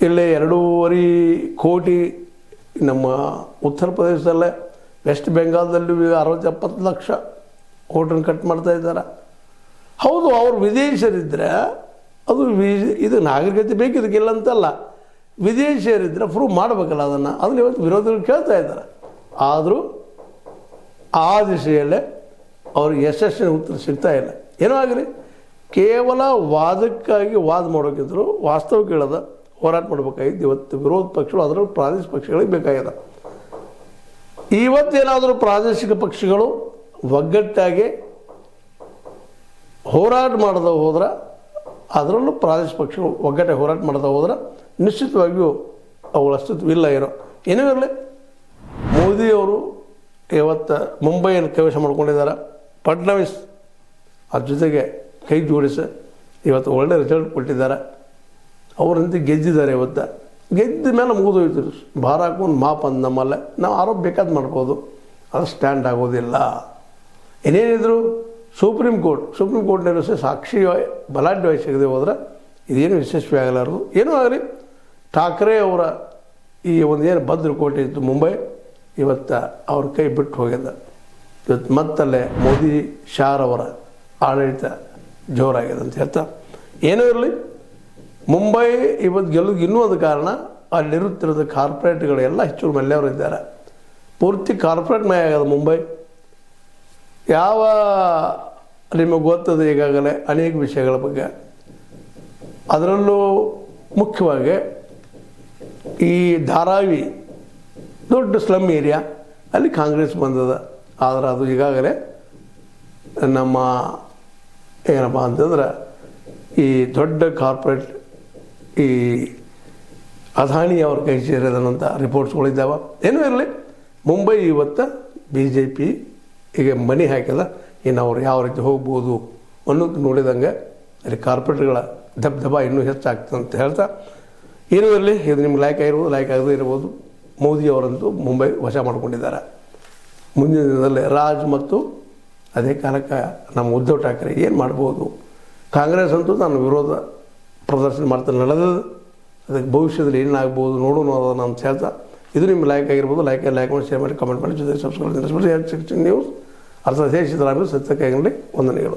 ಇಲ್ಲಿ 2.5 ಕೋಟಿ ನಮ್ಮ ಉತ್ತರ ಪ್ರದೇಶದಲ್ಲೇ ವೆಸ್ಟ್ ಬೆಂಗಾಲ್ದಲ್ಲಿ 60-70 ಲಕ್ಷ ವೋಟನ್ನು ಕಟ್ ಮಾಡ್ತಾ ಇದ್ದಾರೆ. ಹೌದು, ಅವರು ವಿದೇಶಿಯರಿದ್ದರೆ ಅದು ಇದು ನಾಗರಿಕತೆ ಬೇಕು, ಇದಕ್ಕಿಲ್ಲ ಅಂತಲ್ಲ. ವಿದೇಶಿಯರಿದ್ದರೆ ಪ್ರೂವ್ ಮಾಡಬೇಕಲ್ಲ ಅದನ್ನು ಇವತ್ತು ವಿರೋಧಿಗಳು ಕೇಳ್ತಾ ಇದ್ದಾರೆ. ಆದರೂ ಆ ದಿಶೆಯಲ್ಲೇ ಅವ್ರಿಗೆ ಯಶಸ್ಸಿನ ಉತ್ತರ ಸಿಗ್ತಾ ಇಲ್ಲ. ಏನೋ ಆಗಲಿ, ಕೇವಲ ವಾದಕ್ಕಾಗಿ ವಾದ ಮಾಡೋಕ್ಕಿಂತಲೂ ವಾಸ್ತವಿಕ ಹೇಳದ ಹೋರಾಟ ಮಾಡಬೇಕಾಗಿದ್ದು ಇವತ್ತು ವಿರೋಧ ಪಕ್ಷಗಳು, ಅದರಲ್ಲೂ ಪ್ರಾದೇಶಿಕ ಪಕ್ಷಗಳಿಗೆ ಬೇಕಾಗಿದೆ. ಇವತ್ತೇನಾದರೂ ಪ್ರಾದೇಶಿಕ ಪಕ್ಷಗಳು ಒಗ್ಗಟ್ಟಾಗಿ ಹೋರಾಟ ಮಾಡದ ಹೋದ್ರೆ, ಅದರಲ್ಲೂ ಪ್ರಾದೇಶಿಕ ಪಕ್ಷಗಳು ಒಗ್ಗಟ್ಟಾಗಿ ಹೋರಾಟ ಮಾಡದ ಹೋದ್ರೆ ನಿಶ್ಚಿತವಾಗಿಯೂ ಅವುಗಳ ಅಸ್ತಿತ್ವ ಇಲ್ಲ. ಏನೂ ಇರಲಿ, ಮೋದಿಯವರು ಇವತ್ತು ಮುಂಬೈಯನ್ನು ಕೈವಶ ಮಾಡ್ಕೊಂಡಿದ್ದಾರೆ. ಫಡ್ನವೀಸ್ ಅದ್ರ ಜೊತೆಗೆ ಕೈ ಜೋಡಿಸಿ ಇವತ್ತು ಒಳ್ಳೆ ರಿಸಲ್ಟ್ ಕೊಟ್ಟಿದ್ದಾರೆ. ಅವರಂತೆ ಗೆದ್ದಿದ್ದಾರೆ. ಇವತ್ತು ಗೆದ್ದ ಮೇಲೆ ಮುಗಿದೋಯ್ತು. ಭಾರ ಹಾಕೊಂಡು ಮಾಪ್ ಅಂದ ನಮ್ಮಲ್ಲೇ ನಾವು ಆರೋಪ ಬೇಕಾದ ಮಾಡ್ಬೋದು, ಅದು ಸ್ಟ್ಯಾಂಡ್ ಆಗೋದಿಲ್ಲ. ಏನೇನಿದ್ರು ಸುಪ್ರೀಂ ಕೋರ್ಟ್ನಲ್ಲಿ ಸಾಕ್ಷಿ ಬಲಾಢ್ಯ ವಹಿಸಿಗದೆ ಹೋದ್ರೆ ಇದೇನು ಯಶಸ್ವಿ ಆಗಲಾರದು. ಏನೂ ಆಗಲಿ, ಠಾಕ್ರೆ ಅವರ ಈ ಏನು ಭದ್ರಕೋಟೆ ಇತ್ತು ಮುಂಬೈ, ಇವತ್ತು ಅವ್ರ ಕೈ ಬಿಟ್ಟು ಹೋಗಿದೆ. ಇವತ್ತು ಮತ್ತಲ್ಲೇ ಮೋದಿ ಶಾರವರ ಆಡಳಿತ ಜೋರಾಗಿದೆ ಅಂತ ಹೇಳ್ತಾ, ಏನೂ ಇರಲಿ, ಮುಂಬೈ ಇವತ್ತು ಗೆಲ್ಲೋದು ಇನ್ನೂ ಒಂದು ಕಾರಣ ಅಲ್ಲಿರುತ್ತಿರೋದು ಕಾರ್ಪೊರೇಟ್ಗಳು ಎಲ್ಲ ಹೆಚ್ಚು ಮಲ್ಯವರು ಇದ್ದಾರೆ. ಪೂರ್ತಿ ಕಾರ್ಪೊರೇಟ್ ಮಯ ಆಗೋದು ಮುಂಬೈ. ಯಾವ ನಿಮಗೆ ಗೊತ್ತದೆ ಈಗಾಗಲೇ ಅನೇಕ ವಿಷಯಗಳ ಬಗ್ಗೆ. ಅದರಲ್ಲೂ ಮುಖ್ಯವಾಗಿ ಈ ಧಾರಾವಿ ದೊಡ್ಡ ಸ್ಲಮ್ ಏರಿಯಾ ಅಲ್ಲಿ ಕಾಂಗ್ರೆಸ್ ಬಂದದ. ಆದರೆ ಅದು ಈಗಾಗಲೇ ನಮ್ಮ ಏನಪ್ಪ ಅಂತಂದ್ರೆ ಈ ದೊಡ್ಡ ಕಾರ್ಪೊರೇಟ್ ಈ ಅದಾನಿ ಅವ್ರ ಕೈ ಸೇರಿದಂಥ ರಿಪೋರ್ಟ್ಸ್ಗಳಿದ್ದಾವೆ. ಏನೂ ಇರಲಿ, ಮುಂಬೈ ಇವತ್ತು BJP ಈಗ ಮನಿ ಹಾಕಿದ. ಇನ್ನು ಅವ್ರು ಯಾವ ರೀತಿ ಹೋಗ್ಬೋದು ಅನ್ನೋದು ನೋಡಿದಂಗೆ ಅಲ್ಲಿ ಕಾರ್ಪೊರೇಟ್ಗಳ ದಬ ಇನ್ನೂ ಹೆಚ್ಚಾಗ್ತದೆ ಅಂತ ಹೇಳ್ತಾ, ಏನೂ ಇರಲಿ, ಇದು ನಿಮ್ಗೆ ಲೈಕ್ ಆಗಿರ್ಬೋದು, ಲೈಕ್ ಆಗದೇ ಇರ್ಬೋದು. ಮೋದಿಯವರಂತೂ ಮುಂಬೈ ವಶ ಮಾಡಿಕೊಂಡಿದ್ದಾರೆ. ಮುಂದಿನ ದಿನದಲ್ಲಿ ರಾಜ್ ಮತ್ತು ಅದೇ ಕಾಲಕ್ಕೆ ನಮ್ಮ ಉದ್ಧವ್ ಠಾಕ್ರೆ ಏನು ಮಾಡ್ಬೋದು. ಕಾಂಗ್ರೆಸ್ ಅಂತೂ ನಾನು ವಿರೋಧ ಪ್ರದರ್ಶನ ಮಾಡ್ತಾರೆ ನಡೆದದು. ಅದಕ್ಕೆ ಭವಿಷ್ಯದಲ್ಲಿ ಏನಾಗ್ಬೋದು ನೋಡೋಣ ಅದನ್ನು ಅಂತ ಹೇಳ್ತಾ, ಇದು ನಿಮ್ಗೆ ಲೈಕ್ ಆಗಿರ್ಬೋದು. ಲೈಕ್ ಮಾಡಿ, ಶೇರ್ ಮಾಡಿ, ಕಮೆಂಟ್ ಮಾಡಿ, ಜೊತೆಗೆ ಸಬ್ಸ್ಕ್ರೈಬ್ ಮಾಡಿ. ನ್ಯೂಸ್ ಅರ್ಥ ದೇಶದ ಸತ್ಯಕ್ಕಾಗಲಿ ವಂದನೆಗಳು.